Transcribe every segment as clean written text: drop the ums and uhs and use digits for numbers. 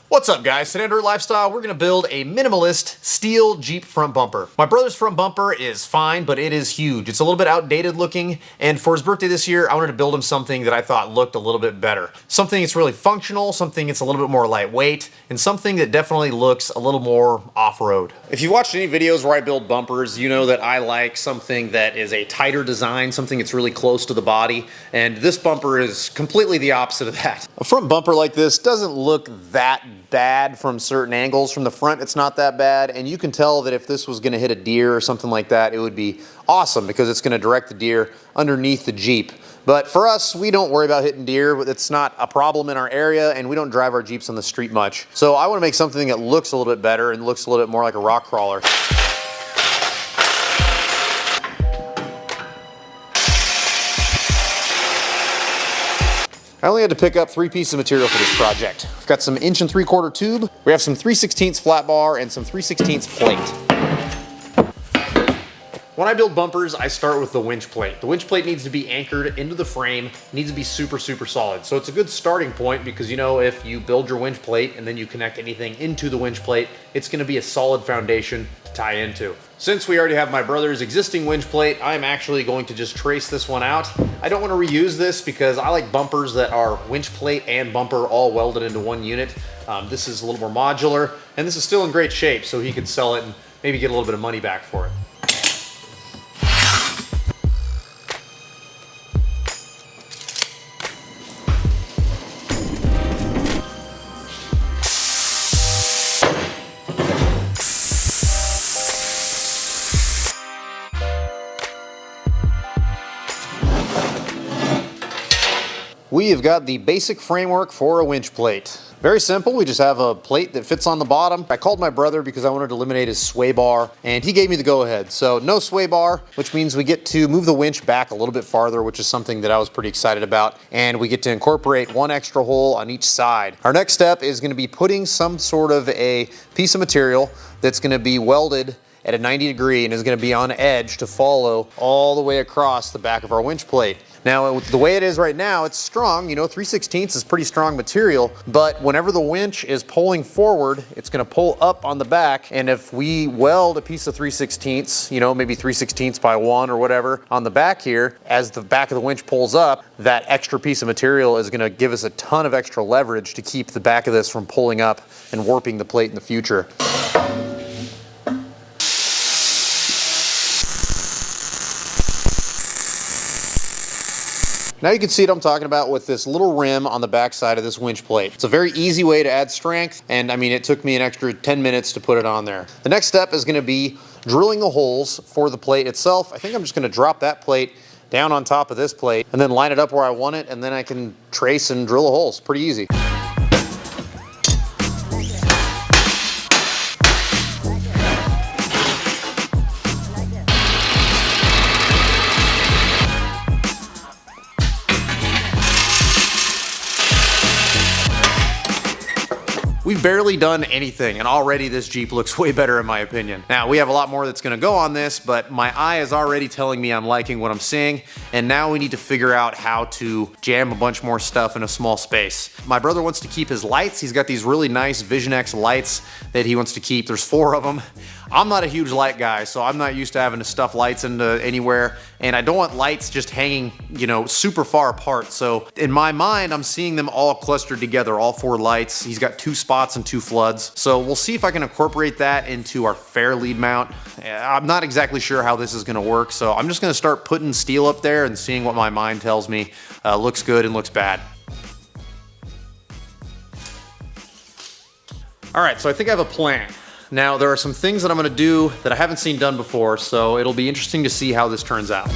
What's up guys, today on Dirt Lifestyle we're going to build a minimalist steel Jeep front bumper. My brother's front bumper is fine, but it is huge. It's a little bit outdated looking, and for his birthday this year I wanted to build him something that I thought looked a little bit better. Something that's really functional, something that's a little bit more lightweight, and something that definitely looks a little more off-road. If you've watched any videos where I build bumpers, you know that I like something that is a tighter design, something that's really close to the body, and this bumper is completely the opposite of that. A front bumper like this doesn't look that bad from certain angles. From the front it's not that bad, and you can tell that if this was going to hit a deer or something like that, it would be awesome because it's going to direct the deer underneath the Jeep. But for us, we don't worry about hitting deer. It's not a problem in our area, and we don't drive our Jeeps on the street much. So I want to make something that looks a little bit better and looks a little bit more like a rock crawler. I only had to pick up 3 pieces of material for this project. We've got some 1 3/4 tube, we have some 3/16 flat bar, and some 3/16 plate. When I build bumpers, I start with the winch plate. The winch plate needs to be anchored into the frame, needs to be super solid. So it's a good starting point because, you know, if you build your winch plate and then you connect anything into the winch plate, it's gonna be a solid foundation to tie into. Since we already have my brother's existing winch plate, I'm actually going to just trace this one out. I don't want to reuse this because I like bumpers that are winch plate and bumper all welded into one unit. This is a little more modular, and this is still in great shape, so he could sell it and maybe get a little bit of money back for it. We have got the basic framework for a winch plate. Very simple, we just have a plate that fits on the bottom. I called my brother because I wanted to eliminate his sway bar, and he gave me the go-ahead. So no sway bar, which means we get to move the winch back a little bit farther, which is something that I was pretty excited about, and we get to incorporate 1 extra hole on each side. Our next step is gonna be putting some sort of a piece of material that's gonna be welded at a 90 degree and is gonna be on edge to follow all the way across the back of our winch plate. Now, the way it is right now, it's strong, you know, 3/16 is pretty strong material, but whenever the winch is pulling forward, it's gonna pull up on the back, and if we weld a piece of 3/16, you know, maybe 3/16 by 1 or whatever, on the back here, as the back of the winch pulls up, that extra piece of material is gonna give us a ton of extra leverage to keep the back of this from pulling up and warping the plate in the future. Now you can see what I'm talking about with this little rim on the back side of this winch plate. It's a very easy way to add strength, and I mean, it took me an extra 10 minutes to put it on there. The next step is gonna be drilling the holes for the plate itself. I think I'm just gonna drop that plate down on top of this plate and then line it up where I want it, and then I can trace and drill the holes. Pretty easy. We've barely done anything, and already this Jeep looks way better in my opinion. Now, we have a lot more that's gonna go on this, but my eye is already telling me I'm liking what I'm seeing, and now we need to figure out how to jam a bunch more stuff in a small space. My brother wants to keep his lights. He's got these really nice Vision X lights that he wants to keep. There's 4 of them. I'm not a huge light guy, so I'm not used to having to stuff lights into anywhere, and I don't want lights just hanging, you know, super far apart. So in my mind, I'm seeing them all clustered together, all 4 lights. He's got 2 spots and 2 floods. So we'll see if I can incorporate that into our fair lead mount. I'm not exactly sure how this is gonna work, so I'm just gonna start putting steel up there and seeing what my mind tells me looks good and looks bad. All right, so I think I have a plan. Now, there are some things that I'm gonna do that I haven't seen done before, so it'll be interesting to see how this turns out.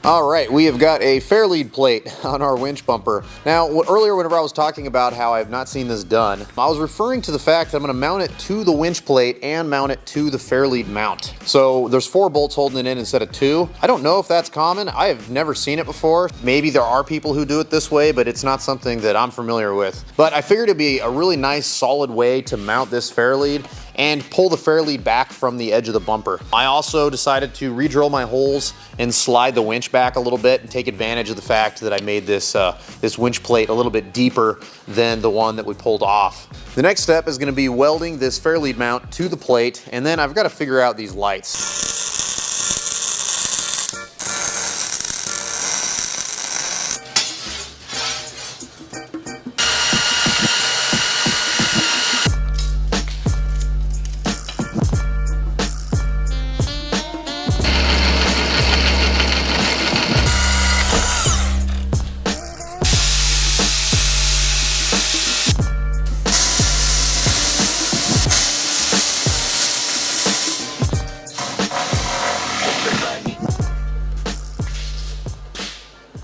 All right, we have got a fair lead plate on our winch bumper. Now, earlier whenever I was talking about how I have not seen this done, I was referring to the fact that I'm gonna mount it to the winch plate and mount it to the fair lead mount. So there's 4 bolts holding it in instead of 2. I don't know if that's common. I have never seen it before. Maybe there are people who do it this way, but it's not something that I'm familiar with. But I figured it'd be a really nice solid way to mount this fair lead and pull the fair lead back from the edge of the bumper. I also decided to re-drill my holes and slide the winch back a little bit and take advantage of the fact that I made this, this winch plate a little bit deeper than the one that we pulled off. The next step is gonna be welding this fair lead mount to the plate, and then I've gotta figure out these lights.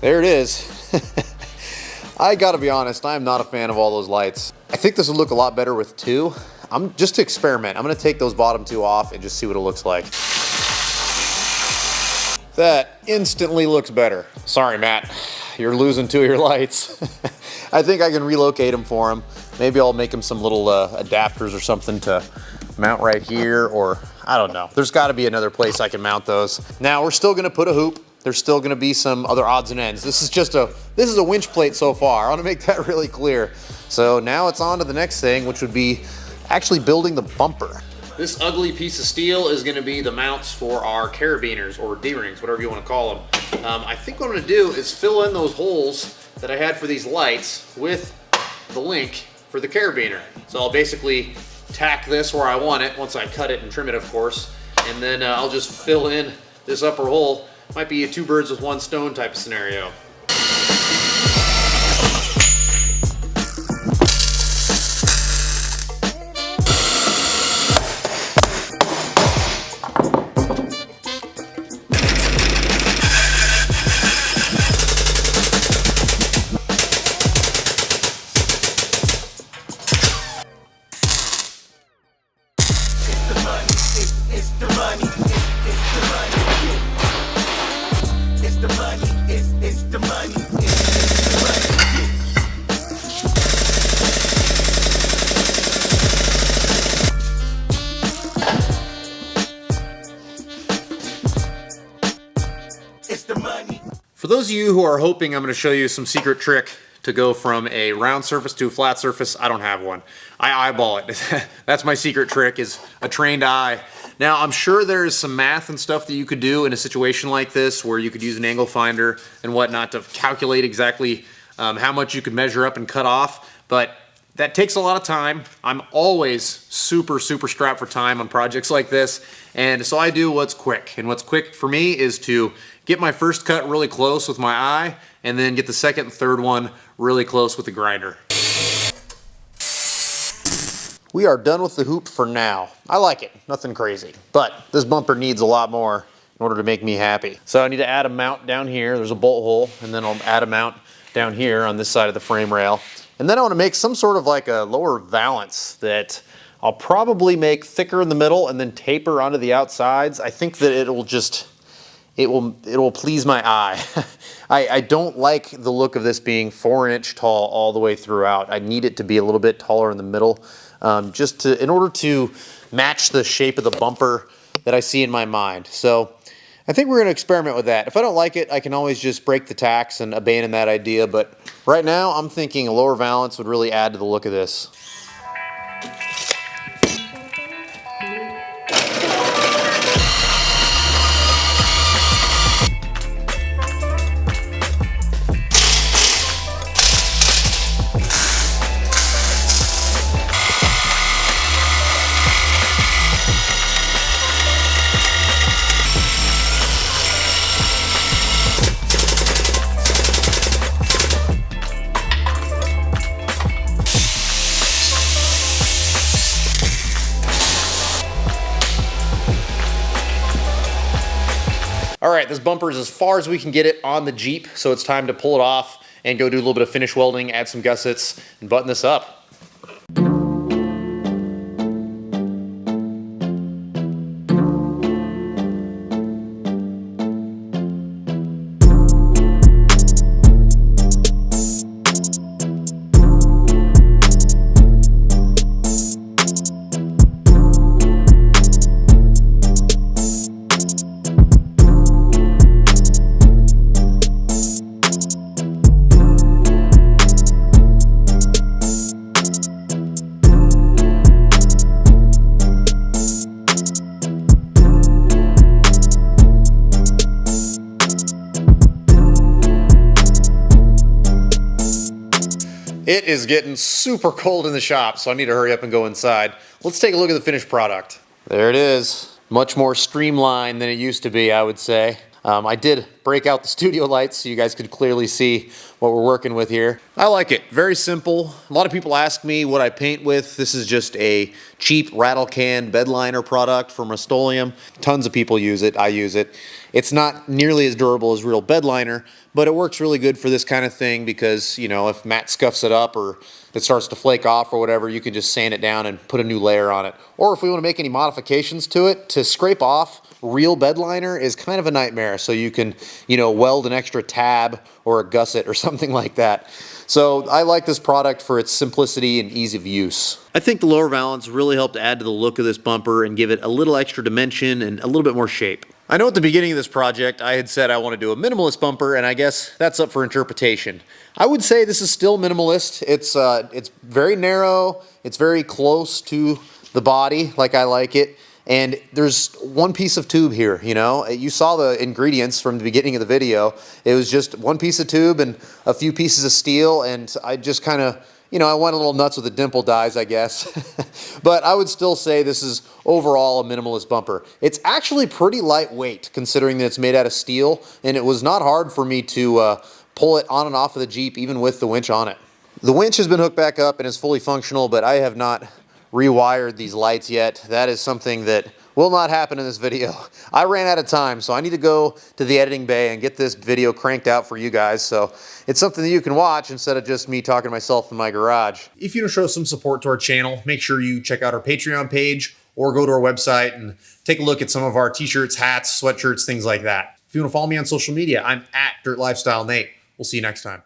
There it is. I gotta be honest, I am not a fan of all those lights. I think this would look a lot better with 2. Just to experiment, I'm gonna take those bottom 2 off and just see what it looks like. That instantly looks better. Sorry, Matt, you're losing 2 of your lights. I think I can relocate them for him. Maybe I'll make him some little adapters or something to mount right here, or I don't know. There's gotta be another place I can mount those. Now, we're still gonna put a hoop. There's still gonna be some other odds and ends. This is a winch plate so far. I wanna make that really clear. So now it's on to the next thing, which would be actually building the bumper. This ugly piece of steel is gonna be the mounts for our carabiners or D-rings, whatever you wanna call them. I think what I'm gonna do is fill in those holes that I had for these lights with the link for the carabiner. So I'll basically tack this where I want it, once I cut it and trim it, of course, and then I'll just fill in this upper hole. Might be a 2 birds with 1 stone type of scenario. For those of you who are hoping I'm going to show you some secret trick to go from a round surface to a flat surface, I don't have one. I eyeball it. That's my secret trick, is a trained eye. Now, I'm sure there's some math and stuff that you could do in a situation like this where you could use an angle finder and whatnot to calculate exactly how much you could measure up and cut off, but that takes a lot of time. I'm always super strapped for time on projects like this, and so I do what's quick. And what's quick for me is to get my first cut really close with my eye, and then get the second and third one really close with the grinder. We are done with the hoop for now. I like it, nothing crazy, but this bumper needs a lot more in order to make me happy. So I need to add a mount down here. There's a bolt hole, and then I'll add a mount down here on this side of the frame rail. And then I want to make some sort of like a lower valance that I'll probably make thicker in the middle and then taper onto the outsides. I think that it will please my eye. I don't like the look of this being 4-inch tall all the way throughout. I need it to be a little bit taller in the middle, in order to match the shape of the bumper that I see in my mind. So I think we're gonna experiment with that. If I don't like it, I can always just break the tacks and abandon that idea, but right now I'm thinking a lower valance would really add to the look of this. All right, this bumper is as far as we can get it on the Jeep, so it's time to pull it off and go do a little bit of finish welding, add some gussets, and button this up. It is getting super cold in the shop, so I need to hurry up and go inside. Let's take a look at the finished product. There it is. Much more streamlined than it used to be, I would say. I did break out the studio lights so you guys could clearly see what we're working with here. I like it. Very simple. A lot of people ask me what I paint with. This is just a cheap rattle can bed liner product from Rust-Oleum. Tons of people use it. I use it. It's not nearly as durable as real bed liner, but it works really good for this kind of thing because, you know, if Matt scuffs it up or it starts to flake off or whatever, you can just sand it down and put a new layer on it. Or if we want to make any modifications to it, to scrape off real bed liner is kind of a nightmare. So you can, you know, weld an extra tab or a gusset or something like that. So I like this product for its simplicity and ease of use. I think the lower valance really helped add to the look of this bumper and give it a little extra dimension and a little bit more shape. I know at the beginning of this project I had said I want to do a minimalist bumper, and I guess that's up for interpretation. I would say this is still minimalist. It's very narrow, it's very close to the body like I like it. And there's one piece of tube here, you know. You saw the ingredients from the beginning of the video. It was just one piece of tube and a few pieces of steel, and I just kind of, you know, I went a little nuts with the dimple dies, I guess. But I would still say this is overall a minimalist bumper. It's actually pretty lightweight considering that it's made out of steel, and it was not hard for me to pull it on and off of the Jeep even with the winch on it. The winch has been hooked back up and is fully functional, but I have not rewired these lights yet. That is something that will not happen in this video. I ran out of time, so I need to go to the editing bay and get this video cranked out for you guys, so it's something that you can watch instead of just me talking to myself in my garage. If you want to show some support to our channel, make sure you check out our Patreon page or go to our website and take a look at some of our t-shirts, hats, sweatshirts, things like that. If you want to follow me on social media, I'm at Dirt Lifestyle Nate. We'll see you next time.